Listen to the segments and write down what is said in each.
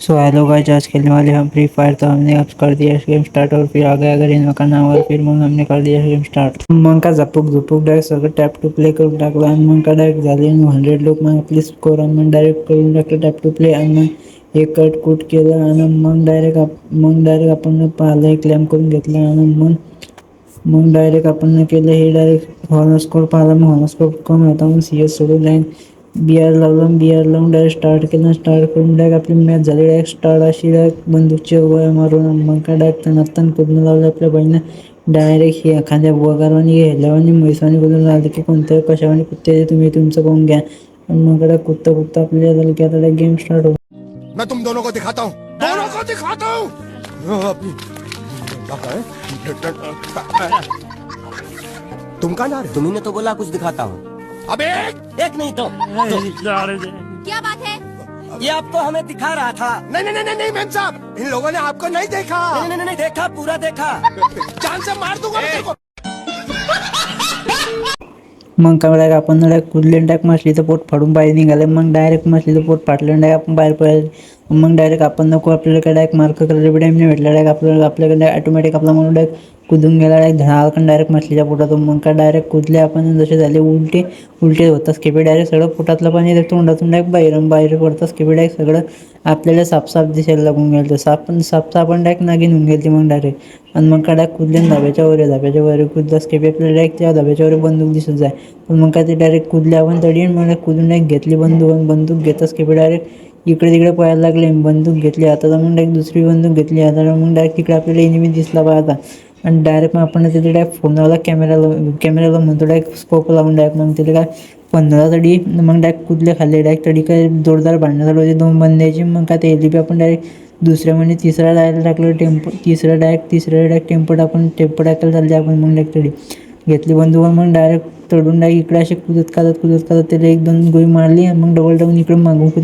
So hello guys, आज खेलने वाले हम फ्री फायर। तो हमने अब कर दिया गेम स्टार्ट और फिर आ गया अगर इन का नाम और फिर मग हमने कर दिया गेम स्टार्ट। मग का झपूक झपूक डायरेक्ट सगळं टॅप टू प्ले करून टाकला आणि मग का डायरेक्ट झाले 100 लोक मग आपली स्कोर आणि मग डायरेक्ट करून टाकलं टॅप टू प्ले आणि मग एक कट कूट केलं आणि मग डायरेक्ट आपण पाहिलं क्लेम करून घेतलं आणि मग डायरेक्ट आपण केलं हे डायरेक्ट हॉर्नस्कोर पाहिला मग हॉर्नस्कोर कमी होता मग CS सोडून जाईन बिआर लावून डायरेक्ट स्टार्ट केलं स्टार्ट करून डायरेक्ट आपली मॅच झाली डायरेक्ट स्टार्ट अशी डायरेक्ट बंदूकचे वय मारून मग काय डायरेक्ट नत्तान कुदून लावलं आपल्या बहिणीनं डायरेक्ट हे एखाद्या वगारवानी हेल्यावानी म्हैसवानी कुदून लावलं की कोणत्या कशावानी कुत्ते तुम्ही तुमचं पाहून घ्या आणि मग कडे कुत्ता आपल्याला झालं की आता गेम स्टार्ट हो. मैं तुम दोनों को दिखाता हूँ अपनी तुम कहाँ जा रहे हो? तुम्ही तो बोला कुछ दिखाता हूँ। अबे एक नहीं तो क्या बात है? ये आपको हमें दिखा रहा था। नहीं मेम साहब, इन लोगों ने आपको नहीं देखा। नहीं देखा, पूरा देखा। जान से मार दूंगा तेरे को। मग काय डायरेक्ट आपण डायरेक्ट कुदले डायरेक्ट मछलीचं पोट फाडून बाहेर निघाले मग डायरेक्ट मछलीचं पोट फाटलं डायरेक्ट आपण बाहेर पडायला मग डायरेक्ट आपण नको आपल्याला काय डायरेक्ट मार्क करायला बी टाईम नाही भेटला डायरेक्ट आपल्याकडे ऑटोमॅटिक आपला म्हणून डायरेक्ट कुदून गेला डायरेक्ट धडाकन डायरेक्ट मछलीच्या पोटातून मग काय डायरेक्ट कुदले आपण जसे झाले उलटे होताच की डायरेक्ट सगळं पोटातलं पाणी तोंडातून डायरेक्ट बाहेर पडताच की डायरेक्ट सगळं आपल्याला साफ दिसायला लागून गेलं तर साप आपण डायरेक्ट नागिन होऊन गेली मग डायरेक्ट आणि मग काय डायरेक्ट कुदले धाब्याच्या वर कुदलास की आपल्याला डायरेक्ट त्या धाब्याच्या वर बंदूक दिसत जाय पण मग काय ते डायरेक्ट कुदले आपण तडी मग कुदून डायरेक्ट घेतली बंदूक घेतच की डायरेक्ट इकडे तिकडे पळायला लागले बंदूक घेतली आता मग डायरेक्ट दुसरी बंदूक घेतली आता मग डायरेक्ट तिकडे आपल्याला एनिमी दिसला पाहिजे आता आणि डायरेक्ट मग आपण तिथे डायरेक्ट फोनला कॅमेराला म्हणतो डायरेक्ट स्कोप लावून डायरेक्ट मग तिथे काय 15 तडी मग डायरेक्ट कुदले खाल्ले डायरेक्ट तडी काय जोरदार भांडणं चालू होते 2 बंद्याची मग काय ते LP आपण डायरेक्ट दुसऱ्या म्हणजे तिसरा डायरेक्ट टाकलं तिसरा डायरेक्ट टेम्पो टाकायला चालले आपण मग डायरेक्ट तडी घेतली बंदूक मग डायरेक्ट तडून डायरेक्ट इकडे असे कुदत काढत त्याला 1-2 गोळी मारली मग डबल टाकून इकडे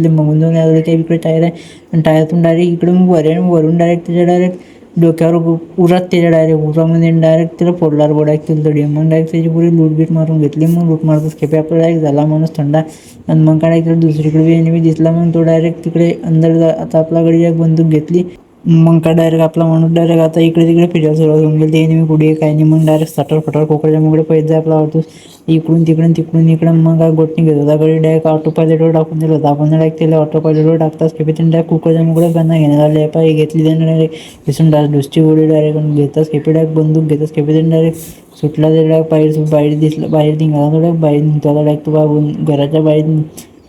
मागून जाऊन आलं की इकडे टायर आहे आणि टायरातून डायरेक्ट इकडे वरून डायरेक्ट त्याच्या डायरेक्ट डोक्यावर उरात त्याच्या डायरेक्ट उरामध्ये डायरेक्ट त्याला फोडला डायरेक्ट त्याला तडी मग डायरेक्ट त्याची पुरी लूटबीट मारून घेतली मग लूट मारतच खेपे आपला डायरेक्ट झाला माणूस थंडा आणि मग काय डायरेक्ट दुसरीकडे एनिमी दिसला मग तो डायरेक्ट तिकडे अंदर आता आपल्याकडे एक बंदूक घेतली मग काय डायरेक्ट आपला माणूस डायरेक्ट आता इकडे तिकडे फिरायला सुरुवात होऊन गेली ते एनिमी पुढे काय नाही मग डायरेक्ट सटर कोकळच्या मुळे पैसे जाय आपला वाटतोस इकडून तिकडे मग काय गोटणी घेत होता कडे डायरेक्ट ऑटो पायलटवर टाकून दिलं होतं आपण डायरेक्ट त्याला ऑटो पायलटवर टाकताच की त्यांनी डायरेक्ट कुकरच्या मुळे गन्ना घेण्यात आले पाय घेतली त्यांनी डायरेक्ट दिसून डायरेक्ट दुसरी गोळी डायरेक्ट घेताच खेपे डायरेक्ट बंदूक घेताच खेपे त्यांनी डायरेक्ट सुटला ते डायरेक्ट बाहेर दिसलं बाहेर निघाला डायरेक्ट बाहेर निघाला डायरेक्ट तो घराच्या बाहेर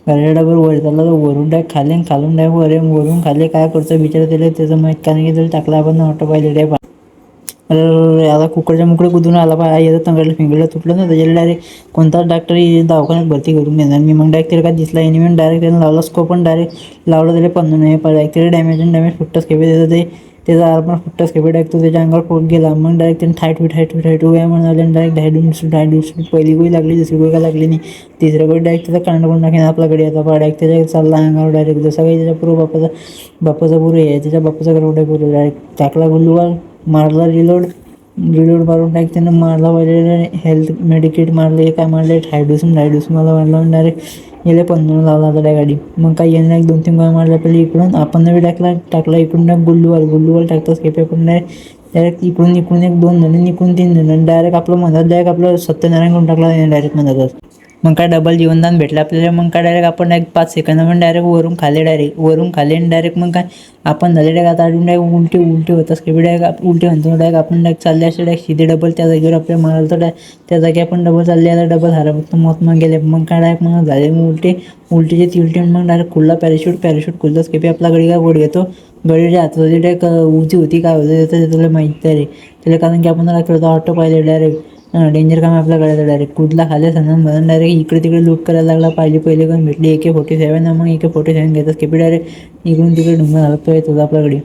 डायरेक्ट वर त्याला वरून डायरेक्ट खालून डायरेक्ट वरून खाली काय करतो विचार त्याला त्याचं माहीत कारण की जर टाकला आपण ऑटो पाहिजे डायरेक्ट आता कुकरच्या मुकडे कुदून आला पाय याचं तंगडलं फिंगडलं तुटलं ना त्याच्याला डायरेक्ट कोणता डॉक्टर दवाखान्यात भरती करून घेणार मी मग डायरेक्ट त्याला काय दिसला एनिमी डायरेक्ट त्यानं लावला स्कोप पण डायरेक्ट लावलं त्याला 15 नाही डायरेक्ट त्याला डॅमेज फुटतच खेपे देतं ते त्याचा आरपण फुटतच खेपे डायरेक्ट तो त्याच्या अंगावर पोट गेला मग डायरेक्ट त्यानं हाईट उभ्या म्हणाले आणि डायरेक्ट पहिली गोळी लागली दुसरी गोळी काय लागली नाही तिसऱ्या गोळी डायरेक्ट त्याचा कांड पण टाकेन आपल्याकडे आता डायरेक्ट त्याच्या चालला अंगावर डायरेक्ट जसं काही त्याच्या पूर्व बापाचा पूर्व आहे त्याच्या बापाचा गरवडा पूर्व डायरेक्ट टाकला गुल्लूवर मारला रिलोड मारून डायरेक्ट त्यानं मारला पाहिजे हेल्थ मेडिकेट मारले काय मारले हायडूसून मला मारला डायरेक्ट गेले 15 लावला आता त्या गाडी मग काही यांना 1-2-3 गोळ्या मारल्या पहिले इकडून आपण नवी टाकला इकडून गुल्लूवर टाकताच खेपे पण डायरेक्ट इकडून एक 2 जण इकडून 3 जण डायरेक्ट आपलं मधात डायरेक्ट आपलं सत्यनारायण करून टाकला डायरेक्ट मधातच मग काय डबल जीवनदान भेटलं आपल्याला मग काय डायरेक्ट आपण डायरेक्ट 5 सेकंद पण डायरेक्ट वरून खाली आणि डायरेक्ट मग काय आपण झाले डायरेक्ट आता अजून डायरेक्ट उलटे होताच की डायरेक्ट उलटे म्हणतो डायरेक्ट आपण डायरेक्ट चालले असे डायरेक्ट सीधे डबल त्या जागेवर आपल्याला मारायला तर त्या जागी आपण डबल चालले आता डबल हारा फक्त मग गेले मग काय डायरेक्ट मग झाले मग उलटीचे मग डायरेक्ट खुल्ला पॅराशूट खुलताच की आपला गडी काय गोड घेतो गडीच्या हातात डायरेक्ट उंची होती काय होतं त्याला माहिती आहे रे त्याला कारण की आपण खेळतो ऑटो पाहिले डायरेक्ट डेंजर काम आपल्या गळ्यात डायरेक्ट कुदला खाली सनन बदन डायरेक्ट इकडे तिकडे लूट करायला लागला पहिले पण भेटली AK-47 मग AK-47 घेतात की डायरेक्ट इकडून तिकडे ढुंगा घालतोय तुझा आपल्याकडे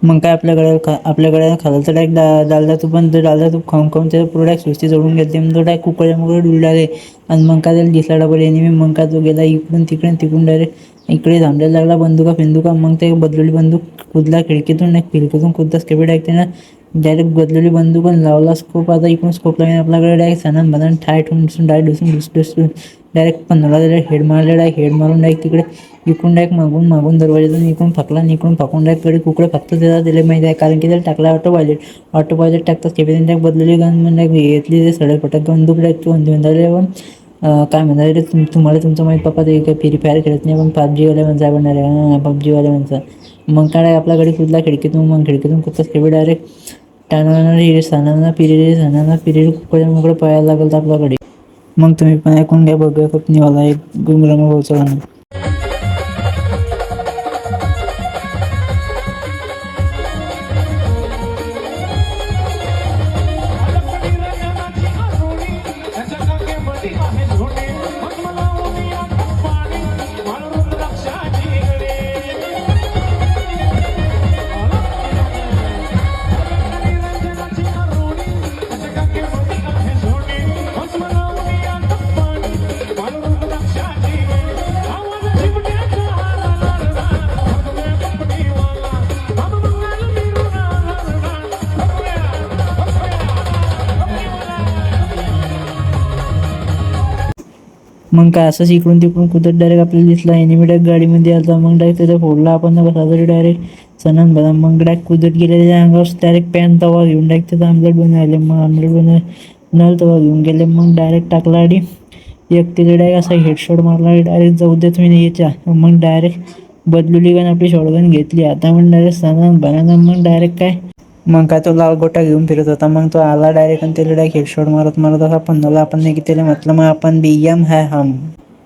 मग काय आपल्याकडे खाल्लं तर डायरेक्ट डालदा तूप पण ते डालदा तूप खाऊन त्याचं प्रोडक्ट सुस्ती जोडून घेतले मग तो डायरेक्ट कुकरच्या मुळे डुलडाले आणि मग काय त्याला दिसला डबल एनिमी मग काय तो गेला तिकडून डायरेक्ट इकडे थांबलेला लागला बंदुका मग ते बदलली बंदूक कुदला खिडकीतून कुदताच की डायरेक्ट त्यानं डायरेक्ट बदलली बंदूक पण लावला स्कोप आता इकडून स्कोप लावून आपल्याकडे डायरेक्ट सनन बदन ठाय ठेवून डायरेक्ट डायरेक्ट 15ला डायरेक्ट हेड मारला, डायरेक्ट हेड मारून डायरेक्ट तिकडे इकडून डायरेक्ट मागून दरवाजातून इकडून फाकला आणि इकडून फाकून डायरेक्ट कडे कुकडे फक्त त्याला दिले माहिती आहे, कारण की त्याला टाकला ऑटो पायलट टाकतात केपीने डायरेक्ट बदलली गन म्हणजे घेतली ते सडक फटक बंदूक डायरेक्ट पण काय म्हणणार रे तुम्हाला तुमचं माहीत पप्पा ते काय फ्री फायर खेळत नाही पण PUBG म्हणचं आहे बनणार आहे PUBG म्हणचं. मग काय आपल्या गाडी कुठला खिडकीतून मग खिडकीतून कुठलाच खेळ डायरेक्ट सणांना पिरियड कुकडे मुकडे पळायला लागलं तर आपल्याकडे. मग तुम्ही पण ऐकून घ्या बघूया खूप निवाला एक गुंगरंग बोलचा गाणं. मग काय असंच इकडून तिकडून कुठं डायरेक्ट आपल्याला दिसला एनिमी डायरेक्ट गाडीमध्ये आला. मग डायरेक्ट त्याचा फोडला आपण कसा तरी डायरेक्ट सणन बघा. मग डायरेक्ट कुदत गेले त्याच्या अंगावर डायरेक्ट पॅन तवा घेऊन डायरेक्ट त्याचा आमलेट बनवले. मग आमलेट बनवलं तवा घेऊन गेले. मग डायरेक्ट टाकला आणि एक तिला डायरेक्ट असा हेडशॉट मारला डायरेक्ट जाऊ देत मी याच्या. मग डायरेक्ट बदलुली गन आपली शॉटगन घेतली आता मग डायरेक्ट सणन बनाना. मग डायरेक्ट काय मग काय तो लाल गोटा घेऊन फिरत होता. मग तो आला डायरेक्ट आणि त्याला डायरेक्ट हेडशॉट मारत असा पन्नाला आपण नाही की त्याला म्हटलं मग आपण BM है हम.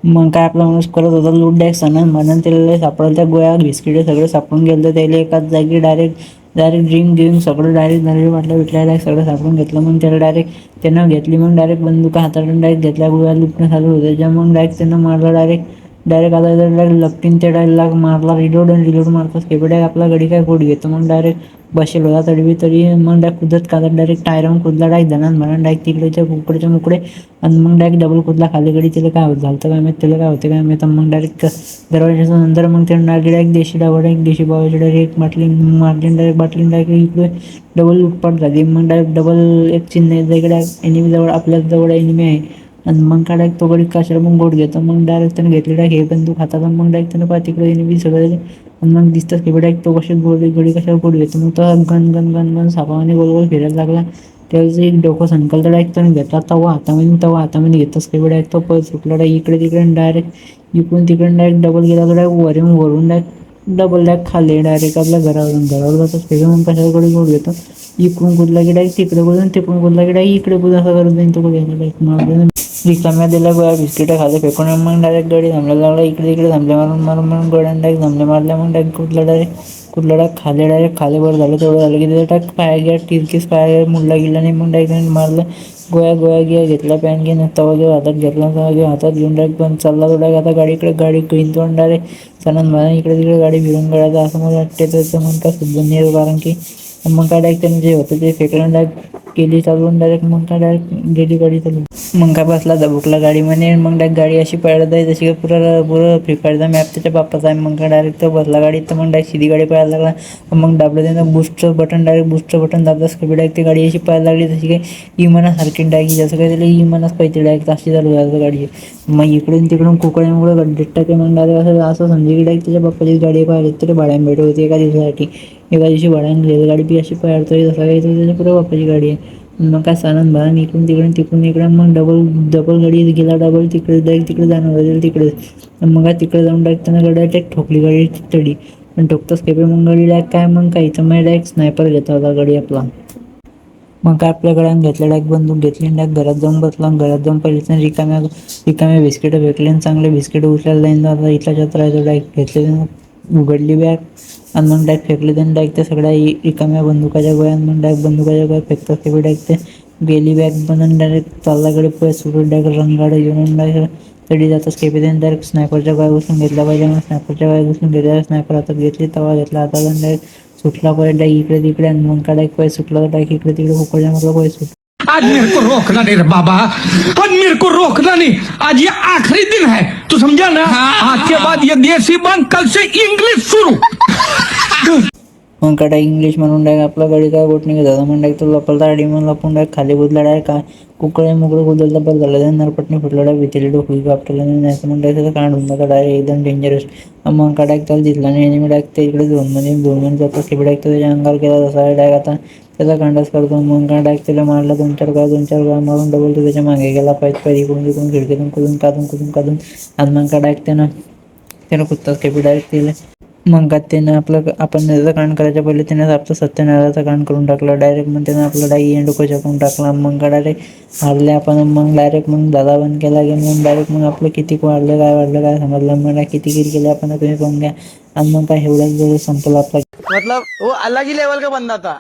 मग काय आपला माणूस करत होता लूट डायरेक्ट सणन म्हणून त्याला सापडलं त्या गोळ्या बिस्किटे सगळे सापडून गेलं तर त्याला एकाच जागी डायरेक्ट ड्रिंक गिंक सगळं डायरेक्ट झालेलं वाटलं विटल्या डायरेक्ट सगळं सापडून घेतलं. मग त्याला डायरेक्ट त्यानं घेतली. मग डायरेक्ट बंदुका हाताळून डायरेक्ट घेतल्या गोळ्या लुटणं चालू होतं त्याच्या. मग डायरेक्ट त्यानं मारला डायरेक्ट आता डायरेक्ट लपटीन ते डायरेक्ट मारला रिलोड मारतात की डायरेक्ट आपला गडी काय फोड घेतो. मग डायरेक्ट बसेल होता तरी मग डायरेक्ट कुदत काढत डायरेक्ट टायरावून कुदला डायरेक्ट धनान म्हणून डायरेक्ट तिकडेच्या कुकडेच्या मुकडे आणि मग डायरेक्ट डबल कुदला खाली गडी त्याला काय होत झालं काय माहीत त्याला काय होते काय माहीत. मग डायरेक्ट दरवाजाच्या नंतर मग त्यांना डायरेक्ट देशी डावा डायरेक्ट देशी बाबाची डायरेक्ट मारली डायरेक्ट डायरेक्ट इकडे डबल लुटपाट झाली. मग डायरेक्ट डबल एक चिन्ह इकडे एनिमी जवळ आपल्याच जवळ एनिमी आहे आणि मग काय डायरेक्ट तो गडी कशाला मग गोड घेतो. मग डायरेक्ट त्यानं घेतली डायरेक्ट हे बंदूक हातात. मग डायरेक्ट त्यानं पाहा तिकडे एनिमी सगळे आणि मग दिसतात की डायरेक्ट तो कशात गडी कशाला गोड घेतो. मग तो गन सापाने गोल फिरायला लागला. त्याचं एक डोकं संकल तर डायरेक्ट त्यानं घेतला तवा हातामध्ये घेतोच की डायरेक्ट तो पळ सुटला डायरेक्ट इकडे तिकडे डायरेक्ट इकडून तिकडे डायरेक्ट डबल गेला तर डायरेक्ट वरून डायरेक्ट डबल डायरेक्ट खाल्ले डायरेक्ट आपल्या घरावर जातात फेक. मग कशाला गडी गोड घेतो इकडून कुदला की डायरेक्ट तिकडे कुदून तिकडून कुदला की डायरेक्ट इकडे कुदून असं करत जाईन तो घ्यायला डायरेक्ट मारून रिकाम्या दिल्या गोळ्या बिस्किटं खाल्ले फेकून. मग डायरेक्ट गडी थांबल्याला लागला इकडे तिकडे मारून गोळ्यानं डायरेक्ट थांबले मारल्या. मग डायरेक्ट कुठला डायरेक्ट खाले बरं झालं तेवढं झालं की त्याचा डायरेक्ट पाया घ्या टिरकीस पाया मुडला गेला नाही. मग डायरेक्ट मारलं गोळ्या घेतला पॅन घेऊन तवा घेऊन हातात घेतला तवा घेऊन हातात घेऊन डायरेक्ट पण चालला तो डायरेक्ट आता गाडी घेईन तो डायरेक्ट सणान मला इकडे तिकडे गाडी फिरून गळायचा असं मला वाटते. त्याचं मग काय सुद्धा नाही कारण की मग काय डायरेक्ट त्याने जे होतं ते फेकलं डायरेक्ट केली चालवून डायरेक्ट. मग काय डायरेक्ट गेली गाडी चालून. मग काय बसला दबुकला गाडीमध्ये. मग डायरेक्ट गाडी अशी पळत आहे जशी काय पुरं फ्री फायरचा मॅप त्याच्या बाप्पाचा आहे. मग काय डायरेक्ट तो बसला गाडीत तर मग डायरेक्ट सीधी गाडी पळायला लागला. मग दाबलं त्यानं बुस्टचं बटन दाबताच कमी डायरेक्ट ती गाडी अशी पळायला लागली जशी काही इमानासारखी डायरेक्ट जसं काही त्याला इमानाच पाहिजे डायरेक्ट अशी चालू झालं गाडी. मग इकडून तिकडून कुकड्यामुळे गड्डेट टाके. मग डायरेक्ट असं समजे की डायरेक्ट त्याच्या बाप्पाची गाडी पाहिली तरी भाड्याने भेटत होती एका दिवशी भाड्याने गेली गाडी बी अशी पळतोय जसं काही त्याच्या पुढे बाप्पाची गाडी आहे. मग काय सानंद भान इकडून तिकडे मग डबल गाडी गेला डबल तिकडे डायरेक्ट तिकडे जाणं होतं तिकडे. मग काय तिकडे जाऊन डायरेक्ट त्यांना गाडी डायरेक्ट ठोकली गाडी तडी पण ठोकताच खेपे मग गाडी डायरेक्ट काय मग काय इथं मग डायरेक्ट स्नायपर घेतला होता गाडी आपला. मग काय आपल्या गड्यानं घेतलं डायरेक्ट बंदूक घेतली डायरेक्ट घरात जाऊन बसला. घरात जाऊन पहिले रिकाम्या बिस्किटं भेटले आणि चांगले बिस्किटं उचलायला जाईन आता इथला जात राहायचं डायरेक्ट घेतले उघडली बॅग आणि मग डायरेक्ट फेकले त्यांनी डायरेक्ट त्या सगळ्या रिकाम्या बंदुकाच्या गोळ्या. मग डायरेक्ट बंदुकाच्या गोळ्या फेकतात ते डायरेक्ट ते गेली बॅग बनवून डायरेक्ट चालल्याकडे पुढे सुरू डायरेक्ट रंगाडे घेऊन डायरेक्ट तडी जातात केपी त्यांनी डायरेक्ट स्नायपरच्या गोळ्या घुसून घेतला पाहिजे. मग स्नायपरच्या गोळ्या घुसून घेतल्या स्नायपर हातात घेतली तवा घेतला हातात आणि डायरेक्ट सुटला पाहिजे डायरेक्ट इकडे तिकडे आणि मग का डायरेक्ट पाहिजे सुटला तर डायरेक्ट इकडे तिकडे उकडल्या मग पाहिजे सुट. आज मेरे को रोकना नहीं रे बाबा, आज मेरे को रोकना नहीं. आज ये आखिरी दिन है, तू समझा ना. आज के बाद ये देसी बंद, कल से इंग्लिश शुरू. मग का डायरेक्ट इंग्लिश म्हणून डायरेक्ट आपला गाडी काय गोट निघत होता मग डायरेक्ट तो लपलता गाडी म्हणून लपून डायरेक्ट खाली बुजला डायरेक्ट काय कुकडे मुकडे कुदलता बरं झालं त्या नरपटणी फुटलं डायरेक्ट भीतीला डोकली आपल्याला नाही तर मग डायरेक्ट कांड होऊन जातं डायरेक्ट एकदम डेंजरस. मग का डायरेक्ट त्याला दिसला नाही आणि मी डायरेक्ट ते इकडे दोन जातो की डायरेक्ट त्याच्या अंगावर केला तसा डायरेक्ट आता त्याचा कांडाच करतो. मग का डायरेक्ट त्याला मारला दोन चार वेळा मारून डबल तो त्याच्या मागे गेला पाय इकडून तिकडून खिडकीतून कुदून काढून आणि मग का डायरेक्ट त्यानं कुत्ताच खेपी डायरेक्ट दिले. मग का त्यानं आपण त्याचं कांड करायच्या पहिले त्यानं आपलं सत्यनारायणाचं कांड करून टाकलं डायरेक्ट. मग त्यानं आपलं डायरेक्ट डोकं करून टाकला. मग का डायरेक्ट हारले आपण. मग डायरेक्ट मग दादा बंद केला की मग डायरेक्ट मग आपलं किती वाढलं काय समजलं. मग किती किल केले आपण तुम्ही पाहून घ्या. आणि मग काय एवढ्याच वेळ संपला आपला. मतलब वो अलग ही लेवल का बंदा था.